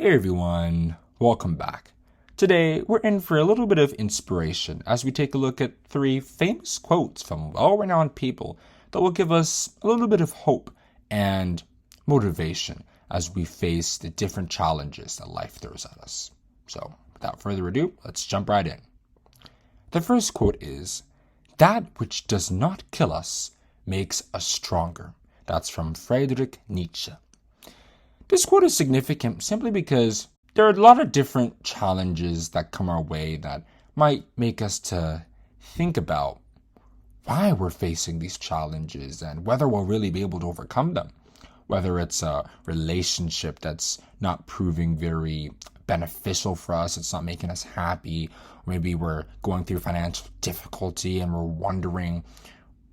Hey everyone, welcome back. Today we're in for a little bit of inspiration as we take a look at 3 famous quotes from well-renowned people that will give us a little bit of hope and motivation as we face the different challenges that life throws at us. So without further ado, let's jump right in. The first quote is, "That which does not kill us makes us stronger." That's from Friedrich Nietzsche. This quote is significant simply because there are a lot of different challenges that come our way that might make us to think about why we're facing these challenges and whether we'll really be able to overcome them. Whether it's a relationship that's not proving very beneficial for us, it's not making us happy, or maybe we're going through financial difficulty and we're wondering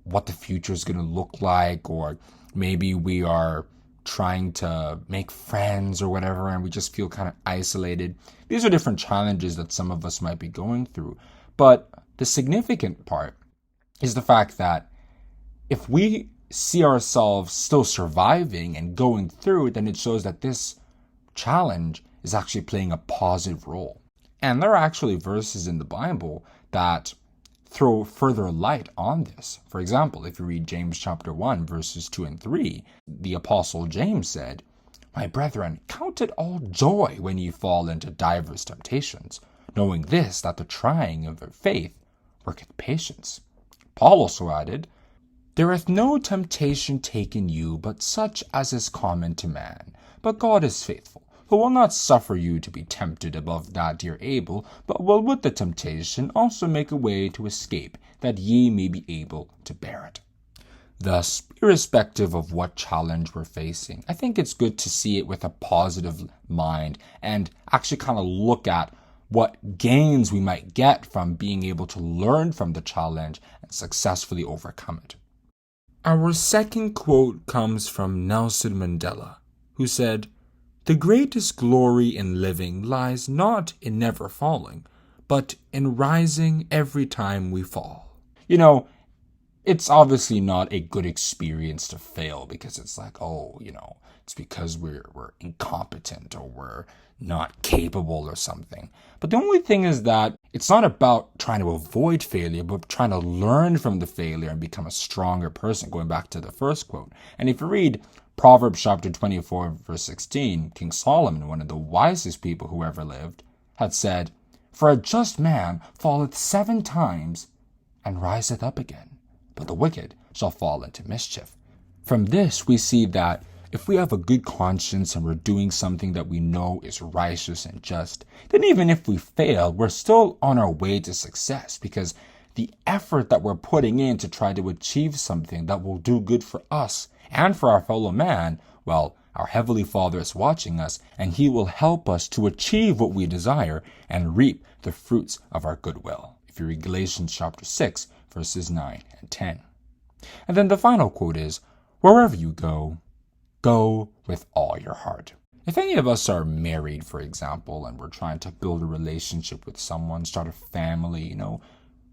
what the future is going to look like, or maybe we are trying to make friends or whatever, and we just feel kind of isolated. These are different challenges that some of us might be going through. But the significant part is the fact that if we see ourselves still surviving and going through, then it shows that this challenge is actually playing a positive role. And there are actually verses in the Bible that throw further light on this. For example, if you read James chapter 1, verses 2 and 3, the Apostle James said, "My brethren, count it all joy when ye fall into divers temptations, knowing this, that the trying of your faith worketh patience." Paul also added, "There hath no temptation taken you, but such as is common to man. But God is faithful, who will not suffer you to be tempted above that ye are able, but will with the temptation also make a way to escape, that ye may be able to bear it." Thus, irrespective of what challenge we're facing, I think it's good to see it with a positive mind and actually kind of look at what gains we might get from being able to learn from the challenge and successfully overcome it. Our second quote comes from Nelson Mandela, who said, "The greatest glory in living lies not in never falling, but in rising every time we fall." It's obviously not a good experience to fail because it's like, it's because we're incompetent or we're not capable or something. But the only thing is that it's not about trying to avoid failure, but trying to learn from the failure and become a stronger person, going back to the first quote. And if you read Proverbs chapter 24, verse 16, King Solomon, one of the wisest people who ever lived, had said, "For a just man falleth 7 times and riseth up again, but the wicked shall fall into mischief." From this, we see that if we have a good conscience and we're doing something that we know is righteous and just, then even if we fail, we're still on our way to success because the effort that we're putting in to try to achieve something that will do good for us and for our fellow man, well, our Heavenly Father is watching us, and He will help us to achieve what we desire and reap the fruits of our goodwill. If you read Galatians chapter 6, verses 9 and 10. And then the final quote is, "Wherever you go, go with all your heart." If any of us are married, for example, and we're trying to build a relationship with someone, start a family,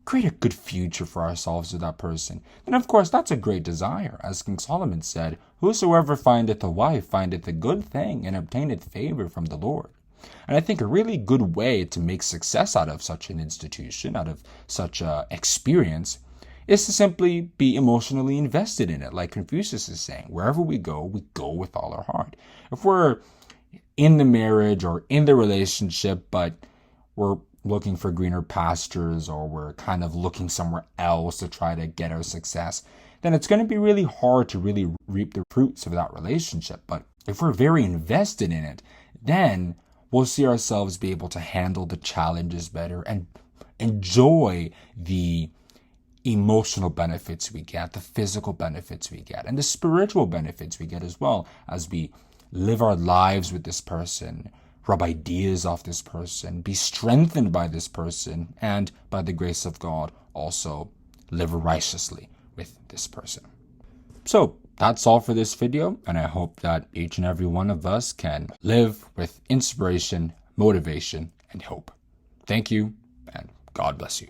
create a good future for ourselves with that person, then of course that's a great desire. As King Solomon said, "Whosoever findeth a wife findeth a good thing and obtaineth favor from the Lord." And I think a really good way to make success out of such an institution, out of such an experience, is to simply be emotionally invested in it. Like Confucius is saying, wherever we go with all our heart. If we're in the marriage or in the relationship, but we're looking for greener pastures or we're kind of looking somewhere else to try to get our success, then it's going to be really hard to really reap the fruits of that relationship. But if we're very invested in it, then we'll see ourselves be able to handle the challenges better and enjoy the emotional benefits we get, the physical benefits we get, and the spiritual benefits we get as well as we live our lives with this person, rub ideas off this person, be strengthened by this person, and by the grace of God, also live righteously with this person. So that's all for this video, and I hope that each and every one of us can live with inspiration, motivation, and hope. Thank you, and God bless you.